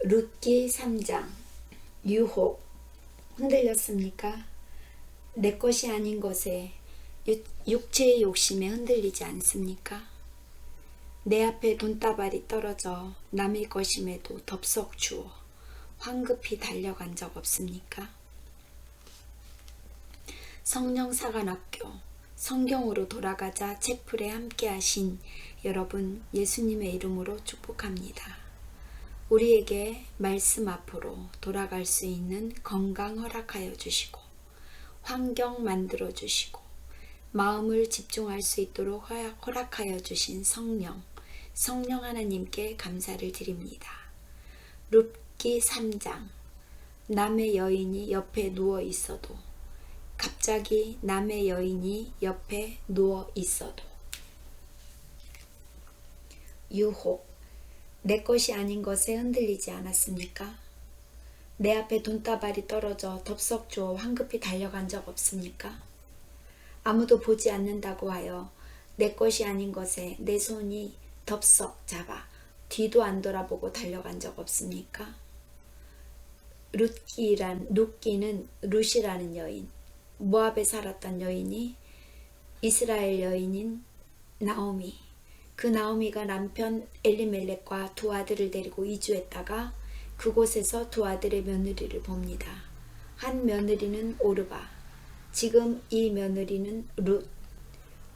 룻기 3장. 유혹. 흔들렸습니까? 내 것이 아닌 것에, 육체의 욕심에 흔들리지 않습니까? 내 앞에 돈다발이 떨어져 남의 것임에도 덥석 주어 황급히 달려간 적 없습니까? 성령사관학교 성경으로 돌아가자 책풀에 함께 하신 여러분, 예수님의 이름으로 축복합니다. 우리에게 말씀 앞으로 돌아갈 수 있는 건강 허락하여 주시고, 환경 만들어 주시고, 마음을 집중할 수 있도록 허락하여 주신 성령 하나님께 감사를 드립니다. 룻기 3장. 남의 여인이 옆에 누워 있어도, 갑자기 남의 여인이 옆에 누워 있어도. 유혹. 내 것이 아닌 것에 흔들리지 않았습니까? 내 앞에 돈다발이 떨어져 덥석 주어 황급히 달려간 적 없습니까? 아무도 보지 않는다고 하여 내 것이 아닌 것에 내 손이 덥석 잡아 뒤도 안 돌아보고 달려간 적 없습니까? 룻기는 룻이라는 여인, 모압에 살았던 여인이 이스라엘 여인인 나오미, 그 나오미가 남편 엘리멜렉과 두 아들을 데리고 이주했다가 그곳에서 두 아들의 며느리를 봅니다. 한 며느리는 오르바, 지금 이 며느리는 룻.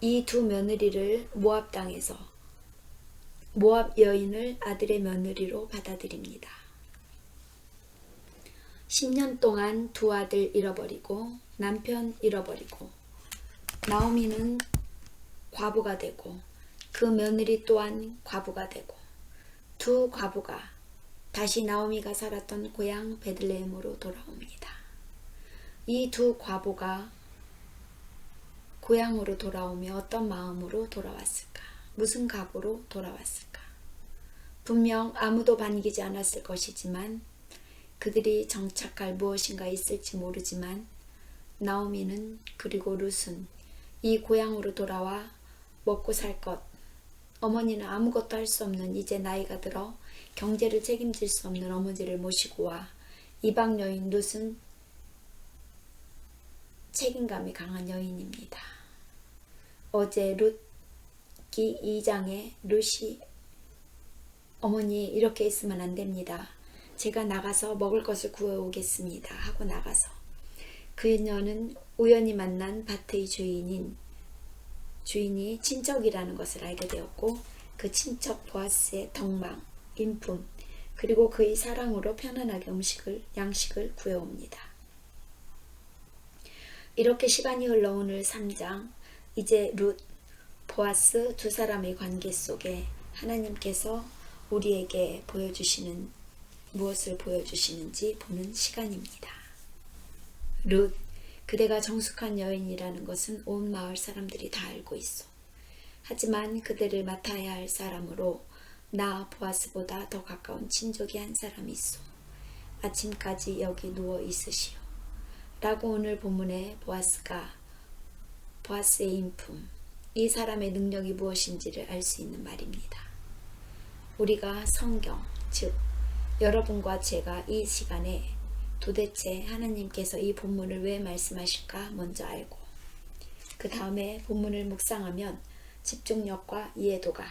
이 두 며느리를 모압 땅에서 모압 여인을 아들의 며느리로 받아들입니다. 10년 동안 두 아들 잃어버리고 남편 잃어버리고 나오미는 과부가 되고 그 며느리 또한 과부가 되고 두 과부가 다시 나오미가 살았던 고향 베들레헴으로 돌아옵니다. 이 두 과부가 고향으로 돌아오며 어떤 마음으로 돌아왔을까? 무슨 각오로 돌아왔을까? 분명 아무도 반기지 않았을 것이지만 그들이 정착할 무엇인가 있을지 모르지만 나오미는 그리고 룻은 이 고향으로 돌아와 먹고 살 것, 어머니는 아무것도 할 수 없는 이제 나이가 들어 경제를 책임질 수 없는 어머니를 모시고 와 이방 여인 룻은 책임감이 강한 여인입니다. 어제 룻기 2장에 룻이 어머니 이렇게 있으면 안 됩니다. 제가 나가서 먹을 것을 구해오겠습니다 하고 나가서 그녀는 우연히 만난 밭의 주인이 친척이라는 것을 알게 되었고 그 친척 보아스의 덕망, 인품, 그리고 그의 사랑으로 편안하게 양식을 구해옵니다. 이렇게 시간이 흘러 오늘 3장, 이제 룻, 보아스 두 사람의 관계 속에 하나님께서 우리에게 무엇을 보여주시는지 보는 시간입니다. 룻, 그대가 정숙한 여인이라는 것은 온 마을 사람들이 다 알고 있어. 하지만 그대를 맡아야 할 사람으로 나 보아스보다 더 가까운 친족이 한 사람이 있어. 아침까지 여기 누워 있으시오. 라고 오늘 본문에 보아스의 인품, 이 사람의 능력이 무엇인지를 알 수 있는 말입니다. 우리가 성경, 즉 여러분과 제가 이 시간에 도대체 하나님께서 이 본문을 왜 말씀하실까 먼저 알고 그 다음에 본문을 묵상하면 집중력과 이해도가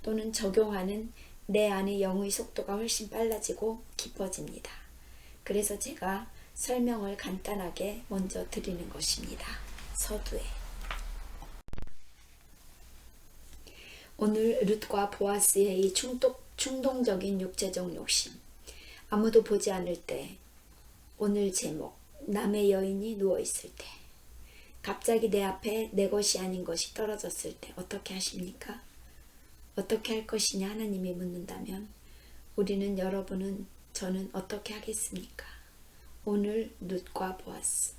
또는 적용하는 내 안의 영의 속도가 훨씬 빨라지고 깊어집니다. 그래서 제가 설명을 간단하게 먼저 드리는 것입니다. 서두에 오늘 룻과 보아스의 이 충동적인 육체적 욕심, 아무도 보지 않을 때, 오늘 제목, 남의 여인이 누워있을 때, 갑자기 내 앞에 내 것이 아닌 것이 떨어졌을 때 어떻게 하십니까? 어떻게 할 것이냐 하나님이 묻는다면 우리는, 여러분은, 저는 어떻게 하겠습니까? 오늘 룻과 보아스,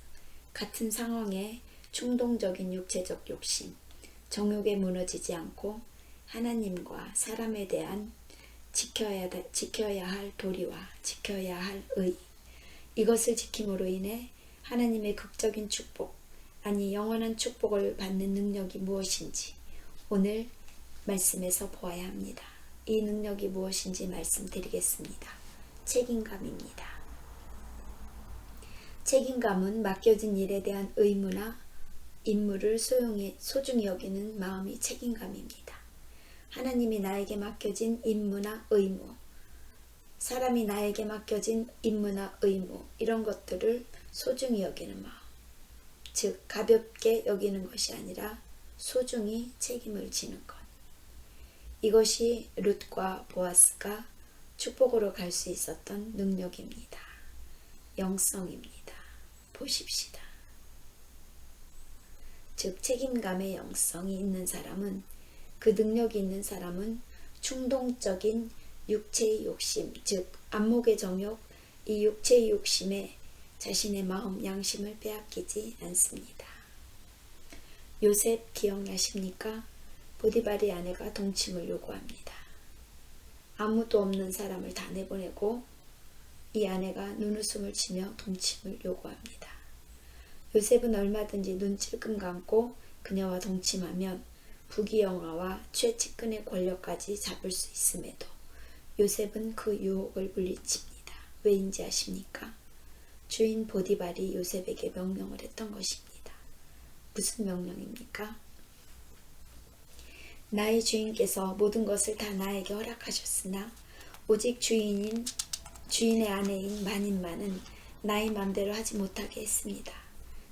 같은 상황에 충동적인 육체적 욕심, 정욕에 무너지지 않고 하나님과 사람에 대한 지켜야 할 도리와 지켜야 할 의, 이것을 지킴으로 인해 하나님의 극적인 축복, 아니 영원한 축복을 받는 능력이 무엇인지 오늘 말씀에서 보아야 합니다. 이 능력이 무엇인지 말씀드리겠습니다. 책임감입니다. 책임감은 맡겨진 일에 대한 의무나 임무를 소중히 여기는 마음이 책임감입니다. 하나님이 나에게 맡겨진 임무나 의무, 사람이 나에게 맡겨진 임무나 의무, 이런 것들을 소중히 여기는 마음, 즉 가볍게 여기는 것이 아니라 소중히 책임을 지는 것. 이것이 룻과 보아스가 축복으로 갈 수 있었던 능력입니다. 영성입니다. 보십시다. 즉 책임감의 영성이 있는 사람은, 그 능력이 있는 사람은 충동적인 육체의 욕심, 즉 안목의 정욕, 이 육체의 욕심에 자신의 마음 양심을 빼앗기지 않습니다. 요셉 기억나십니까? 보디발의 아내가 동침을 요구합니다. 아무도 없는 사람을 다 내보내고 이 아내가 눈웃음을 치며 동침을 요구합니다. 요셉은 얼마든지 눈 찔끔 감고 그녀와 동침하면 부귀영화와 최측근의 권력까지 잡을 수 있음에도 요셉은 그 유혹을 물리칩니다. 왜인지 아십니까? 주인 보디발이 요셉에게 명령을 했던 것입니다. 무슨 명령입니까? 나의 주인께서 모든 것을 다 나에게 허락하셨으나 오직 주인의 아내인 마님만은 나의 맘대로 하지 못하게 했습니다.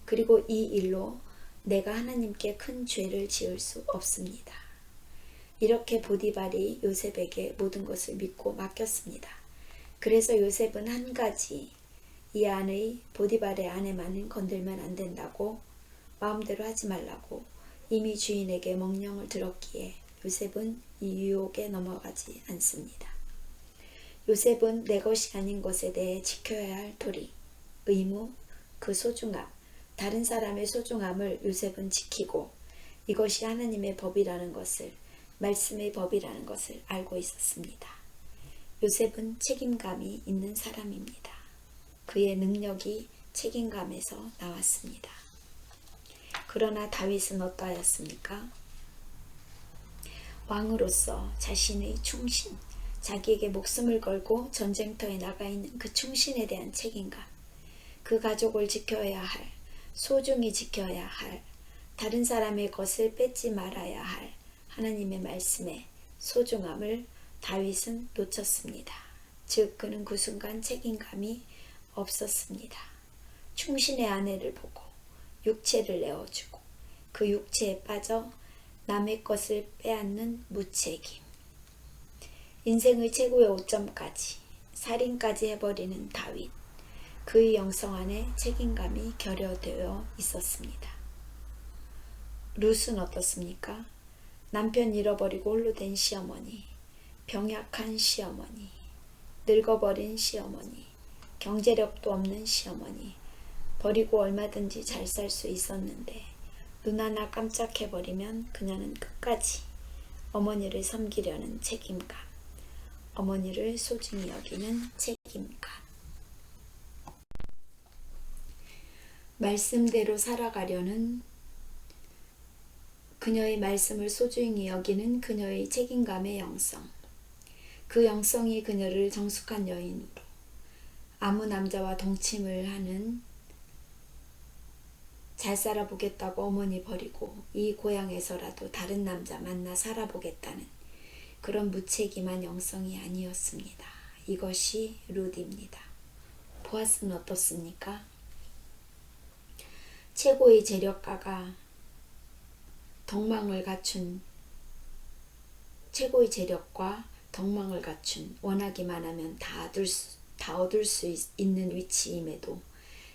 그리고 이 일로 내가 하나님께 큰 죄를 지을 수 없습니다. 이렇게 보디발이 요셉에게 모든 것을 믿고 맡겼습니다. 그래서 요셉은 한 가지, 이 안의 보디발의 아내만은 건들면 안 된다고, 마음대로 하지 말라고 이미 주인에게 명령을 들었기에 요셉은 이 유혹에 넘어가지 않습니다. 요셉은 내 것이 아닌 것에 대해 지켜야 할 도리, 의무, 그 소중함, 다른 사람의 소중함을 요셉은 지키고 이것이 하나님의 법이라는 것을, 말씀의 법이라는 것을 알고 있었습니다. 요셉은 책임감이 있는 사람입니다. 그의 능력이 책임감에서 나왔습니다. 그러나 다윗은 어떠하였습니까? 왕으로서 자신의 충신, 자기에게 목숨을 걸고 전쟁터에 나가 있는 그 충신에 대한 책임감, 그 가족을 지켜야 할, 소중히 지켜야 할, 다른 사람의 것을 뺏지 말아야 할 하나님의 말씀에 소중함을 다윗은 놓쳤습니다. 즉 그는 그 순간 책임감이 없었습니다. 충신의 아내를 보고 육체를 내어주고 그 육체에 빠져 남의 것을 빼앗는 무책임, 인생의 최고의 오점까지 살인까지 해버리는 다윗, 그의 영성 안에 책임감이 결여되어 있었습니다. 룻은 어떻습니까? 남편 잃어버리고 홀로 된 시어머니, 병약한 시어머니, 늙어버린 시어머니, 경제력도 없는 시어머니, 버리고 얼마든지 잘 살 수 있었는데 눈 하나 깜짝해버리면 그녀는 끝까지 어머니를 섬기려는 책임감, 어머니를 소중히 여기는 책임감. 말씀대로 살아가려는, 그녀의 말씀을 소중히 여기는 그녀의 책임감의 영성, 그 영성이 그녀를 정숙한 여인으로, 아무 남자와 동침을 하는, 잘 살아보겠다고 어머니 버리고 이 고향에서라도 다른 남자 만나 살아보겠다는 그런 무책임한 영성이 아니었습니다. 이것이 룻입니다. 보아스는 어떻습니까? 최고의 재력가가 최고의 재력과 덕망을 갖춘, 원하기만 하면 다 얻을 수 있는 위치임에도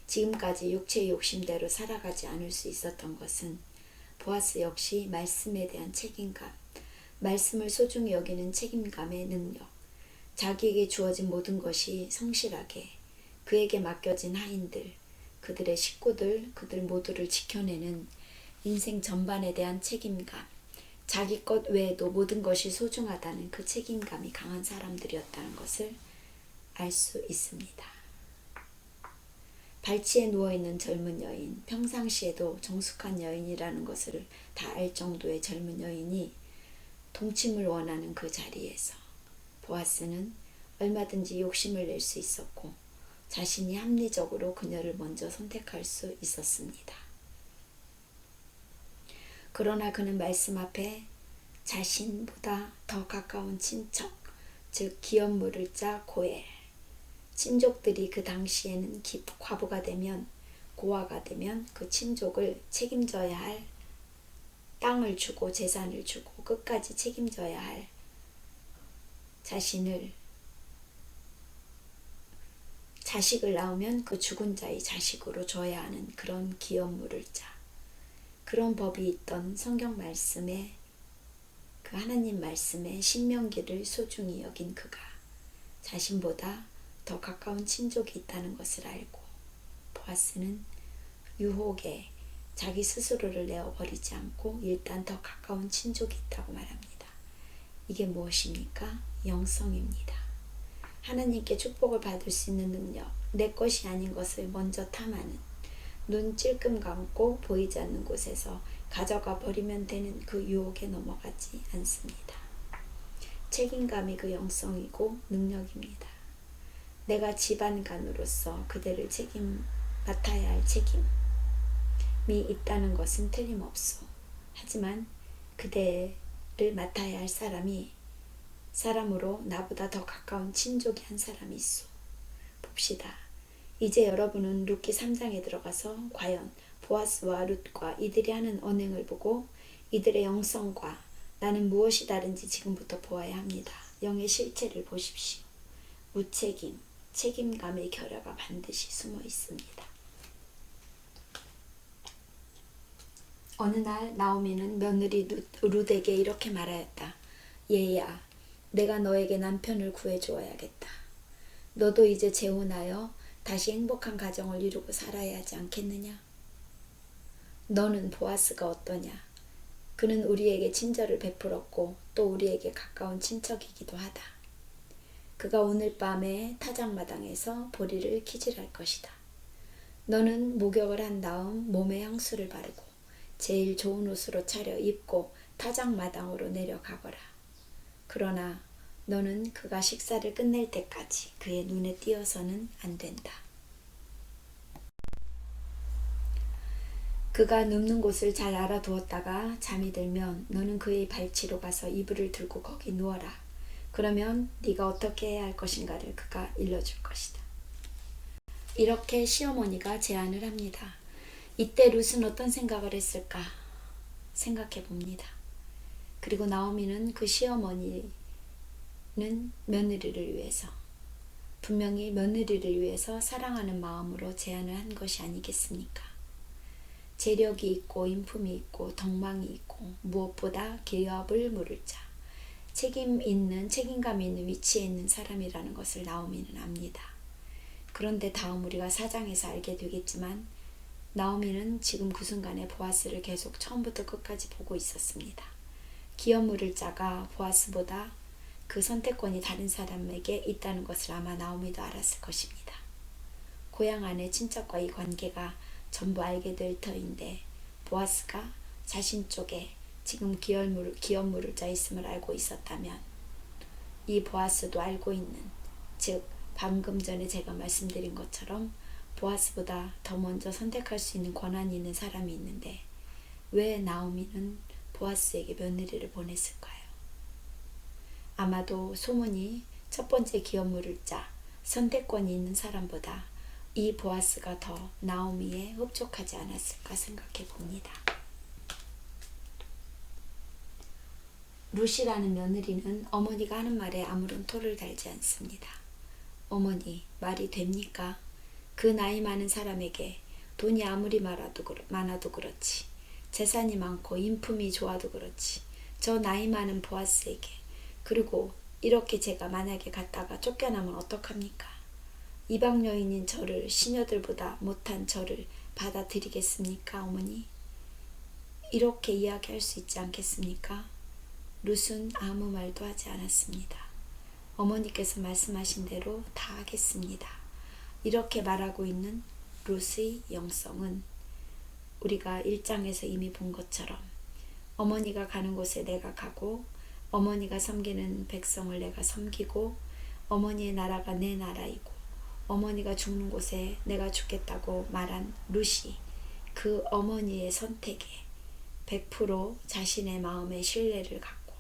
지금까지 육체의 욕심대로 살아가지 않을 수 있었던 것은 보아스 역시 말씀에 대한 책임감, 말씀을 소중히 여기는 책임감의 능력, 자기에게 주어진 모든 것이 성실하게 그에게 맡겨진 하인들, 그들의 식구들, 그들 모두를 지켜내는 인생 전반에 대한 책임감, 자기 것 외에도 모든 것이 소중하다는 그 책임감이 강한 사람들이었다는 것을 알 수 있습니다. 발치에 누워있는 젊은 여인, 평상시에도 정숙한 여인이라는 것을 다 알 정도의 젊은 여인이 동침을 원하는 그 자리에서 보아스는 얼마든지 욕심을 낼 수 있었고 자신이 합리적으로 그녀를 먼저 선택할 수 있었습니다. 그러나 그는 말씀 앞에 자신보다 더 가까운 친척, 즉 기업물을 짜 고엘, 친족들이 그 당시에는 과부가 되면, 고아가 되면 그 친족을 책임져야 할 땅을 주고 재산을 주고 끝까지 책임져야 할 자식을 낳으면 그 죽은 자의 자식으로 줘야 하는 그런 기업물을 짜, 그런 법이 있던 성경 말씀에, 그 하나님 말씀에 신명기를 소중히 여긴 그가 자신보다 더 가까운 친족이 있다는 것을 알고 보아스는 유혹에 자기 스스로를 내어버리지 않고 일단 더 가까운 친족이 있다고 말합니다. 이게 무엇입니까? 영성입니다. 하나님께 축복을 받을 수 있는 능력, 내 것이 아닌 것을 먼저 탐하는, 눈 찔끔 감고 보이지 않는 곳에서 가져가 버리면 되는 그 유혹에 넘어가지 않습니다. 책임감이 그 영성이고 능력입니다. 내가 집안간으로서 그대를 맡아야 할 책임이 있다는 것은 틀림없소. 하지만 그대를 맡아야 할 사람으로 나보다 더 가까운 친족이 한 사람이 있소. 봅시다. 이제 여러분은 룻기 3장에 들어가서 과연 보아스와 룻과 이들이 하는 언행을 보고 이들의 영성과 나는 무엇이 다른지 지금부터 보아야 합니다. 영의 실체를 보십시오. 무책임, 책임감의 결여가 반드시 숨어 있습니다. 어느 날 나오미는 며느리 룻에게 이렇게 말하였다. 얘야, 내가 너에게 남편을 구해주어야겠다. 너도 이제 재혼하여 다시 행복한 가정을 이루고 살아야 하지 않겠느냐? 너는 보아스가 어떠냐? 그는 우리에게 친절을 베풀었고 또 우리에게 가까운 친척이기도 하다. 그가 오늘 밤에 타작마당에서 보리를 키질할 것이다. 너는 목욕을 한 다음 몸에 향수를 바르고 제일 좋은 옷으로 차려 입고 타작마당으로 내려가거라. 그러나 너는 그가 식사를 끝낼 때까지 그의 눈에 띄어서는 안 된다. 그가 눕는 곳을 잘 알아두었다가 잠이 들면 너는 그의 발치로 가서 이불을 들고 거기 누워라. 그러면 네가 어떻게 해야 할 것인가를 그가 일러줄 것이다. 이렇게 시어머니가 제안을 합니다. 이때 룻은 어떤 생각을 했을까 생각해 봅니다. 그리고 나오미는 그 시어머니는 며느리를 위해서, 분명히 며느리를 위해서 사랑하는 마음으로 제안을 한 것이 아니겠습니까? 재력이 있고 인품이 있고 덕망이 있고 무엇보다 기업을 물을 자, 책임감이 있는 위치에 있는 사람이라는 것을 나오미는 압니다. 그런데 다음 우리가 4장에서 알게 되겠지만 나오미는 지금 그 순간에 보아스를 계속 처음부터 끝까지 보고 있었습니다. 기업 물을 자가 보아스보다 그 선택권이 다른 사람에게 있다는 것을 아마 나오미도 알았을 것입니다. 고향 안의 친척과 이 관계가 전부 알게 될 터인데 보아스가 자신 쪽에 지금 기업 물을 자 있음을 알고 있었다면 이 보아스도 알고 있는, 즉 방금 전에 제가 말씀드린 것처럼 보아스보다 더 먼저 선택할 수 있는 권한이 있는 사람이 있는데 왜 나오미는 보아스에게 며느리를 보냈을까요? 아마도 소문이 첫 번째 기업 물을 자, 선택권이 있는 사람보다 이 보아스가 더 나오미에 흡족하지 않았을까 생각해 봅니다. 룻이라는 며느리는 어머니가 하는 말에 아무런 토를 달지 않습니다. 어머니, 말이 됩니까? 그 나이 많은 사람에게 돈이 아무리 많아도 그렇지, 재산이 많고 인품이 좋아도 그렇지, 저 나이 많은 보아스에게, 그리고 이렇게 제가 만약에 갔다가 쫓겨나면 어떡합니까? 이방 여인인 저를, 시녀들보다 못한 저를 받아들이겠습니까, 어머니? 이렇게 이야기할 수 있지 않겠습니까? 룻은 아무 말도 하지 않았습니다. 어머니께서 말씀하신 대로 다 하겠습니다. 이렇게 말하고 있는 룻의 영성은 우리가 1장에서 이미 본 것처럼 어머니가 가는 곳에 내가 가고 어머니가 섬기는 백성을 내가 섬기고 어머니의 나라가 내 나라이고 어머니가 죽는 곳에 내가 죽겠다고 말한 루시, 그 어머니의 선택에 100% 자신의 마음의 신뢰를 갖고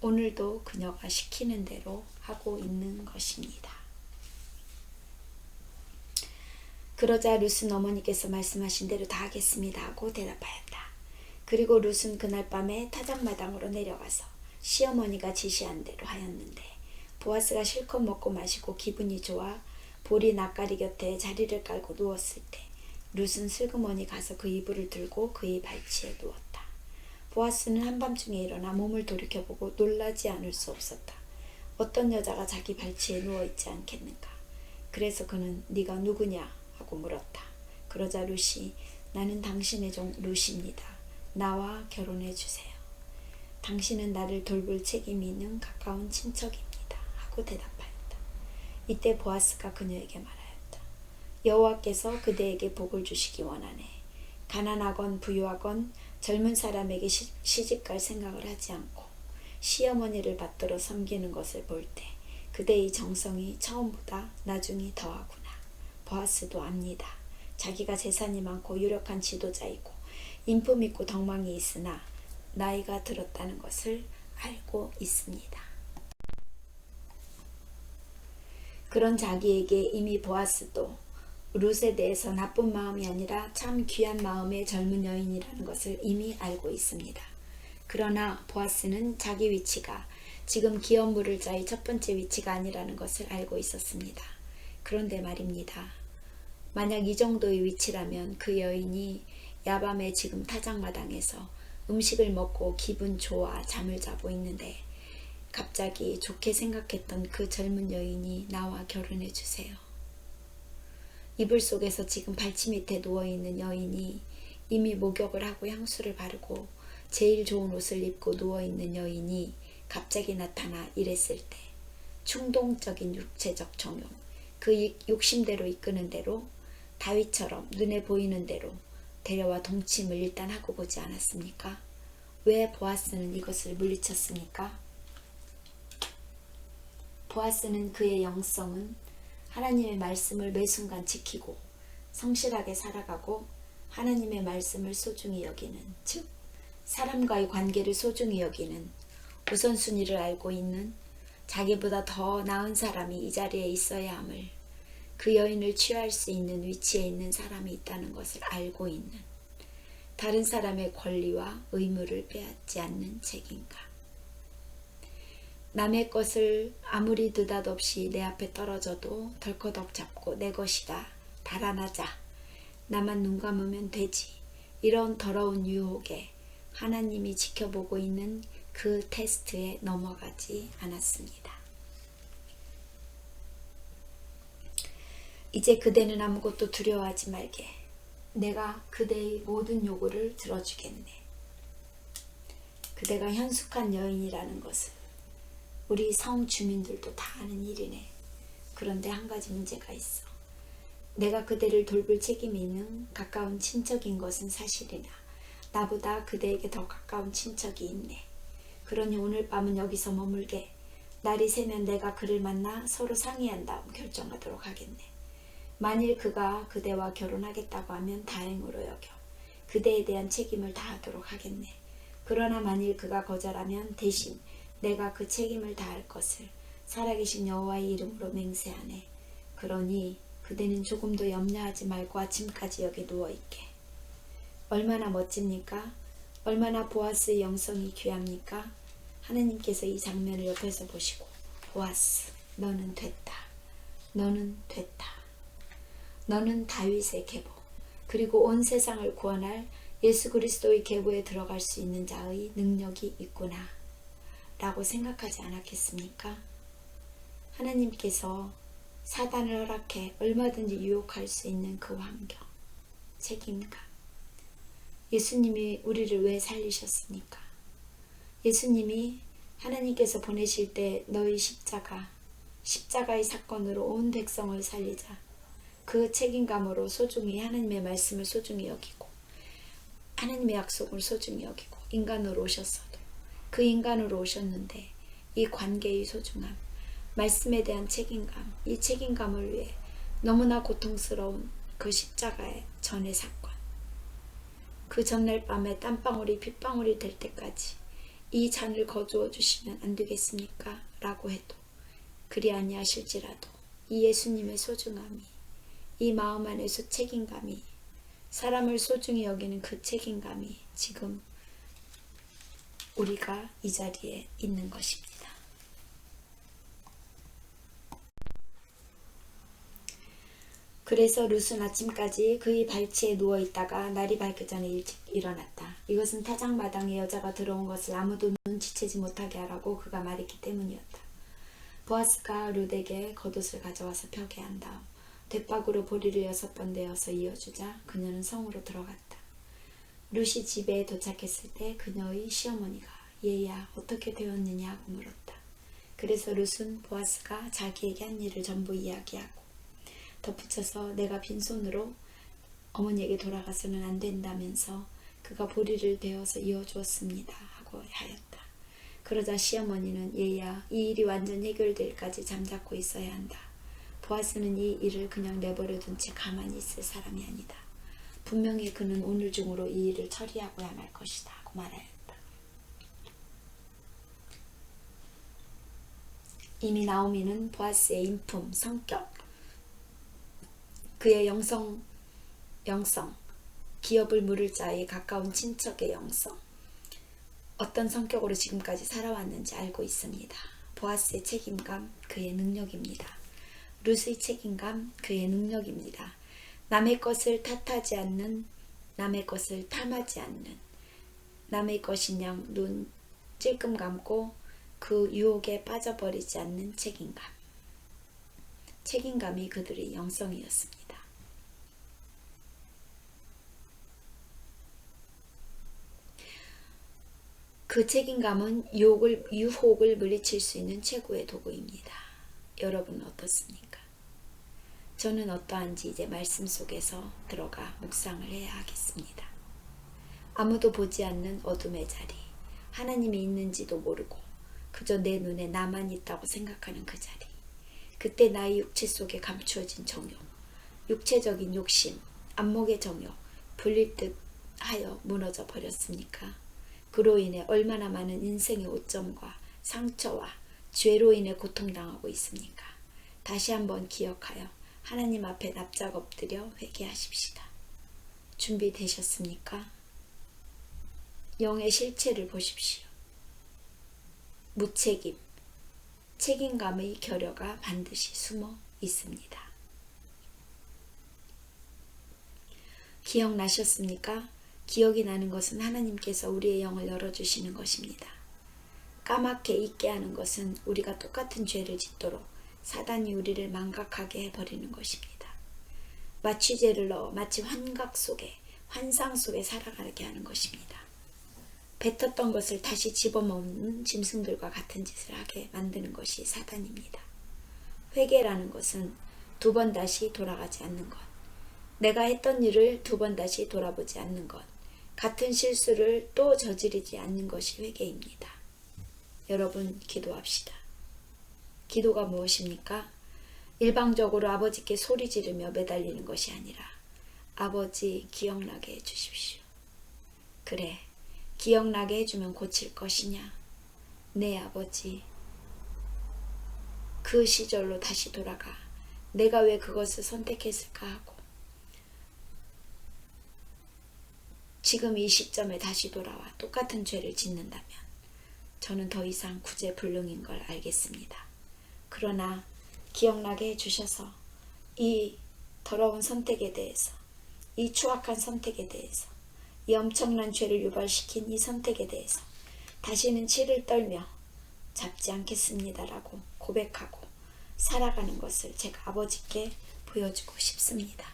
오늘도 그녀가 시키는 대로 하고 있는 것입니다. 그러자 룻은 어머니께서 말씀하신 대로 다 하겠습니다 하고 대답하였다. 그리고 룻은 그날 밤에 타작마당으로 내려가서 시어머니가 지시한 대로 하였는데 보아스가 실컷 먹고 마시고 기분이 좋아 보리 낯가리 곁에 자리를 깔고 누웠을 때 룻은 슬그머니 가서 그 이불을 들고 그의 발치에 누웠다. 보아스는 한밤중에 일어나 몸을 돌이켜보고 놀라지 않을 수 없었다. 어떤 여자가 자기 발치에 누워있지 않겠는가. 그래서 그는 네가 누구냐 하고 물었다. 그러자 룻이 나는 당신의 종 룻입니다. 나와 결혼해 주세요. 당신은 나를 돌볼 책임이 있는 가까운 친척입니다 하고 대답하였다. 이때 보아스가 그녀에게 말하였다. 여호와께서 그대에게 복을 주시기 원하네. 가난하건 부유하건 젊은 사람에게 시집갈 생각을 하지 않고 시어머니를 받들어 섬기는 것을 볼 때 그대의 정성이 처음보다 나중이 더하구나. 보아스도 압니다. 자기가 재산이 많고 유력한 지도자이고 인품 있고 덕망이 있으나 나이가 들었다는 것을 알고 있습니다. 그런 자기에게 이미 보아스도 룻에 대해서 나쁜 마음이 아니라 참 귀한 마음의 젊은 여인이라는 것을 이미 알고 있습니다. 그러나 보아스는 자기 위치가 지금 기업 물을 자의 첫 번째 위치가 아니라는 것을 알고 있었습니다. 그런데 말입니다. 만약 이 정도의 위치라면 그 여인이 야밤에 지금 타작마당에서 음식을 먹고 기분 좋아 잠을 자고 있는데 갑자기 좋게 생각했던 그 젊은 여인이 나와 결혼해 주세요. 이불 속에서 지금 발치 밑에 누워있는 여인이 이미 목욕을 하고 향수를 바르고 제일 좋은 옷을 입고 누워있는 여인이 갑자기 나타나 이랬을 때 충동적인 육체적 정욕, 그 욕심대로 이끄는 대로 다윗처럼 눈에 보이는 대로 데려와 동침을 일단 하고 보지 않았습니까? 왜 보아스는 이것을 물리쳤습니까? 보아스는 그의 영성은 하나님의 말씀을 매 순간 지키고 성실하게 살아가고 하나님의 말씀을 소중히 여기는, 즉 사람과의 관계를 소중히 여기는, 우선순위를 알고 있는, 자기보다 더 나은 사람이 이 자리에 있어야 함을, 그 여인을 취할 수 있는 위치에 있는 사람이 있다는 것을 알고 있는, 다른 사람의 권리와 의무를 빼앗지 않는 책임감. 남의 것을 아무리 느닷없이 내 앞에 떨어져도 덜커덕 잡고 내 것이다, 달아나자, 나만 눈 감으면 되지, 이런 더러운 유혹에 하나님이 지켜보고 있는 그 테스트에 넘어가지 않았습니다. 이제 그대는 아무것도 두려워하지 말게. 내가 그대의 모든 요구를 들어주겠네. 그대가 현숙한 여인이라는 것을 우리 성 주민들도 다 아는 일이네. 그런데 한 가지 문제가 있어. 내가 그대를 돌볼 책임이 있는 가까운 친척인 것은 사실이나 나보다 그대에게 더 가까운 친척이 있네. 그러니 오늘 밤은 여기서 머물게. 날이 새면 내가 그를 만나 서로 상의한 다음 결정하도록 하겠네. 만일 그가 그대와 결혼하겠다고 하면 다행으로 여겨 그대에 대한 책임을 다하도록 하겠네. 그러나 만일 그가 거절하면 대신 내가 그 책임을 다할 것을 살아계신 여호와의 이름으로 맹세하네. 그러니 그대는 조금도 염려하지 말고 아침까지 여기 누워있게. 얼마나 멋집니까? 얼마나 보아스의 영성이 귀합니까? 하느님께서 이 장면을 옆에서 보시고 보아스, 너는 됐다. 너는 됐다. 너는 다윗의 계보, 그리고 온 세상을 구원할 예수 그리스도의 계보에 들어갈 수 있는 자의 능력이 있구나 라고 생각하지 않았겠습니까? 하나님께서 사단을 허락해 얼마든지 유혹할 수 있는 그 환경, 책임감. 예수님이 우리를 왜 살리셨습니까? 예수님이 하나님께서 보내실 때 너희 십자가의 사건으로 온 백성을 살리자. 그 책임감으로 소중히 하나님의 말씀을 소중히 여기고 하나님의 약속을 소중히 여기고 인간으로 오셨어도 그 인간으로 오셨는데 이 관계의 소중함, 말씀에 대한 책임감, 이 책임감을 위해 너무나 고통스러운 그 십자가의 전의 사건, 그 전날 밤에 땀방울이 빗방울이 될 때까지 이 잔을 거두어 주시면 안 되겠습니까? 라고 해도 그리 아니하실지라도 이 예수님의 소중함이, 이 마음 안에서 책임감이, 사람을 소중히 여기는 그 책임감이 지금 우리가 이 자리에 있는 것입니다. 그래서 룻은 아침까지 그의 발치에 누워있다가 날이 밝기 전에 일찍 일어났다. 이것은 타작마당에 여자가 들어온 것을 아무도 눈치채지 못하게 하라고 그가 말했기 때문이었다. 보아스가 룻에게 겉옷을 가져와서 펴게 한 다음 돛박으로 보리를 6번 내어서 이어주자 그녀는 성으로 들어갔다. 룻이 집에 도착했을 때 그녀의 시어머니가 얘야 어떻게 되었느냐 하고 물었다. 그래서 룻은 보아스가 자기에게 한 일을 전부 이야기하고 덧붙여서 내가 빈손으로 어머니에게 돌아가서는 안 된다면서 그가 보리를 베어서 이어주었습니다 하고 하였다. 그러자 시어머니는 얘야 이 일이 완전 해결될까지 잠자코 있어야 한다. 보아스는 이 일을 그냥 내버려둔 채 가만히 있을 사람이 아니다. 분명히 그는 오늘 중으로 이 일을 처리하고야 말 것이다 하고 말하였다. 이미 나오미는 보아스의 인품, 성격, 그의 영성, 기업을 물을 자에 가까운 친척의 영성, 어떤 성격으로 지금까지 살아왔는지 알고 있습니다. 보아스의 책임감, 그의 능력입니다. 룻의 책임감, 그의 능력입니다. 남의 것을 탓하지 않는, 남의 것을 탐하지 않는, 남의 것인 양 눈 찔끔 감고 그 유혹에 빠져버리지 않는 책임감. 책임감이 그들의 영성이었습니다. 그 책임감은 유혹을 물리칠 수 있는 최고의 도구입니다. 여러분은 어떻습니까? 저는 어떠한지 이제 말씀 속에서 들어가 묵상을 해야 하겠습니다. 아무도 보지 않는 어둠의 자리, 하나님이 있는지도 모르고 그저 내 눈에 나만 있다고 생각하는 그 자리, 그때 나의 육체 속에 감추어진 정욕, 육체적인 욕심, 안목의 정욕, 불릴 듯 하여 무너져 버렸습니까? 그로 인해 얼마나 많은 인생의 오점과 상처와 죄로 인해 고통당하고 있습니까? 다시 한번 기억하여 하나님 앞에 납작 엎드려 회개하십시다. 준비되셨습니까? 영의 실체를 보십시오. 무책임, 책임감의 결여가 반드시 숨어 있습니다. 기억나셨습니까? 기억이 나는 것은 하나님께서 우리의 영을 열어주시는 것입니다. 까맣게 잊게 하는 것은 우리가 똑같은 죄를 짓도록 사단이 우리를 망각하게 해버리는 것입니다. 마취제를 넣어 마치 환각 속에, 환상 속에 살아가게 하는 것입니다. 뱉었던 것을 다시 집어먹는 짐승들과 같은 짓을 하게 만드는 것이 사단입니다. 회개라는 것은 2번 다시 돌아가지 않는 것, 내가 했던 일을 2번 다시 돌아보지 않는 것, 같은 실수를 또 저지르지 않는 것이 회개입니다. 여러분 기도합시다. 기도가 무엇입니까? 일방적으로 아버지께 소리 지르며 매달리는 것이 아니라 아버지 기억나게 해주십시오. 그래, 기억나게 해주면 고칠 것이냐? 네 아버지, 그 시절로 다시 돌아가 내가 왜 그것을 선택했을까 하고 지금 이 시점에 다시 돌아와 똑같은 죄를 짓는다면 저는 더 이상 구제불능인 걸 알겠습니다. 그러나 기억나게 해주셔서 이 더러운 선택에 대해서, 이 추악한 선택에 대해서, 이 엄청난 죄를 유발시킨 이 선택에 대해서 다시는 치를 떨며 잡지 않겠습니다라고 고백하고 살아가는 것을 제가 아버지께 보여주고 싶습니다.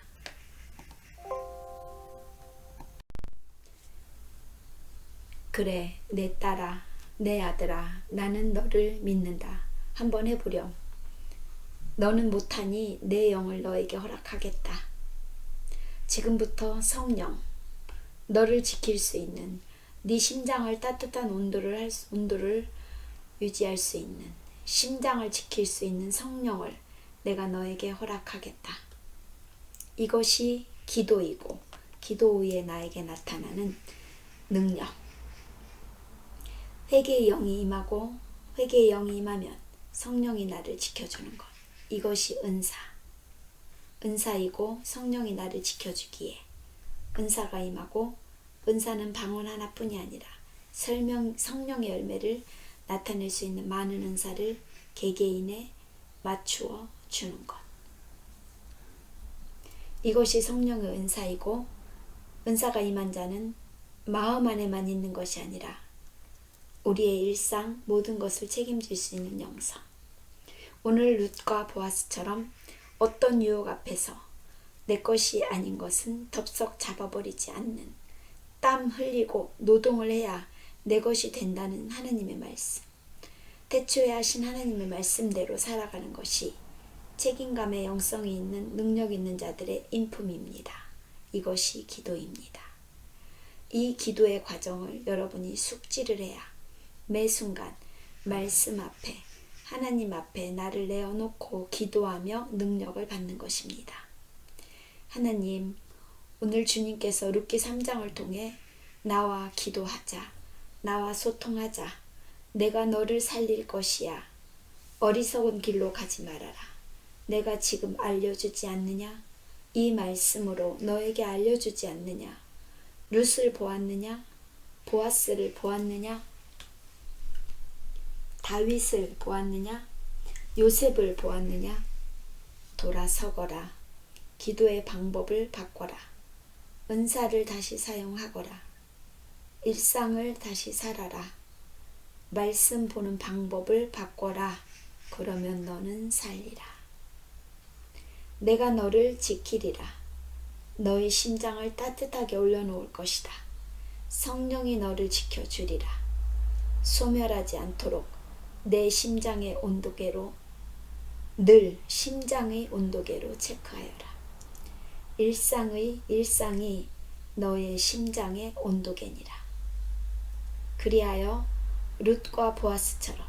그래, 내 딸아, 내 아들아, 나는 너를 믿는다. 한번 해보렴. 너는 못하니 내 영을 너에게 허락하겠다. 지금부터 성령, 너를 지킬 수 있는, 네 심장을 따뜻한 온도를 유지할 수 있는 심장을 지킬 수 있는 성령을 내가 너에게 허락하겠다. 이것이 기도이고 기도 후에 나에게 나타나는 능력. 회개의 영이 임하고 회개의 영이 임하면 성령이 나를 지켜주는 것. 이것이 은사이고 성령이 나를 지켜주기에 은사가 임하고 은사는 방언 하나뿐이 아니라 성령의 열매를 나타낼 수 있는 많은 은사를 개개인에 맞추어 주는 것. 이것이 성령의 은사이고 은사가 임한 자는 마음 안에만 있는 것이 아니라 우리의 일상 모든 것을 책임질 수 있는 영성. 오늘 룻과 보아스처럼 어떤 유혹 앞에서 내 것이 아닌 것은 덥석 잡아버리지 않는, 땀 흘리고 노동을 해야 내 것이 된다는 하나님의 말씀. 태초에 하신 하나님의 말씀대로 살아가는 것이 책임감의 영성이 있는 능력 있는 자들의 인품입니다. 이것이 기도입니다. 이 기도의 과정을 여러분이 숙지를 해야 매 순간 말씀 앞에 하나님 앞에 나를 내어놓고 기도하며 능력을 받는 것입니다. 하나님, 오늘 주님께서 룻기 3장을 통해 나와 기도하자, 나와 소통하자, 내가 너를 살릴 것이야, 어리석은 길로 가지 말아라, 내가 지금 알려주지 않느냐, 이 말씀으로 너에게 알려주지 않느냐, 룻을 보았느냐, 보아스를 보았느냐, 다윗을 보았느냐, 요셉을 보았느냐, 돌아서거라, 기도의 방법을 바꿔라, 은사를 다시 사용하거라, 일상을 다시 살아라, 말씀 보는 방법을 바꿔라. 그러면 너는 살리라. 내가 너를 지키리라. 너의 심장을 따뜻하게 올려놓을 것이다. 성령이 너를 지켜주리라. 소멸하지 않도록 내 심장의 온도계로, 늘 심장의 온도계로 체크하여라. 일상이 너의 심장의 온도계니라. 그리하여 룻과 보아스처럼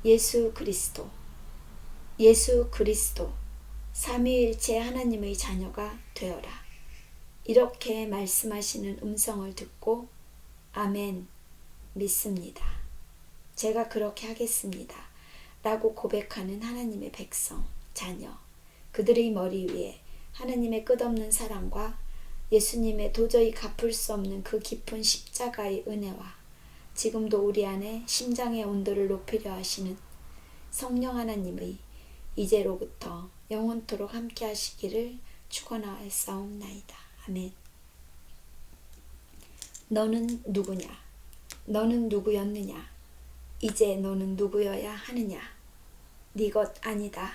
예수 그리스도 삼위일체 하나님의 자녀가 되어라. 이렇게 말씀하시는 음성을 듣고 아멘, 믿습니다, 제가 그렇게 하겠습니다 라고 고백하는 하나님의 백성, 자녀, 그들의 머리 위에 하나님의 끝없는 사랑과 예수님의 도저히 갚을 수 없는 그 깊은 십자가의 은혜와 지금도 우리 안에 심장의 온도를 높이려 하시는 성령 하나님의 이제로부터 영원토록 함께 하시기를 축원하옵나이다. 아멘. 너는 누구냐? 너는 누구였느냐? 이제 너는 누구여야 하느냐? 네 것 아니다.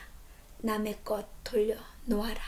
남의 것 돌려 놓아라.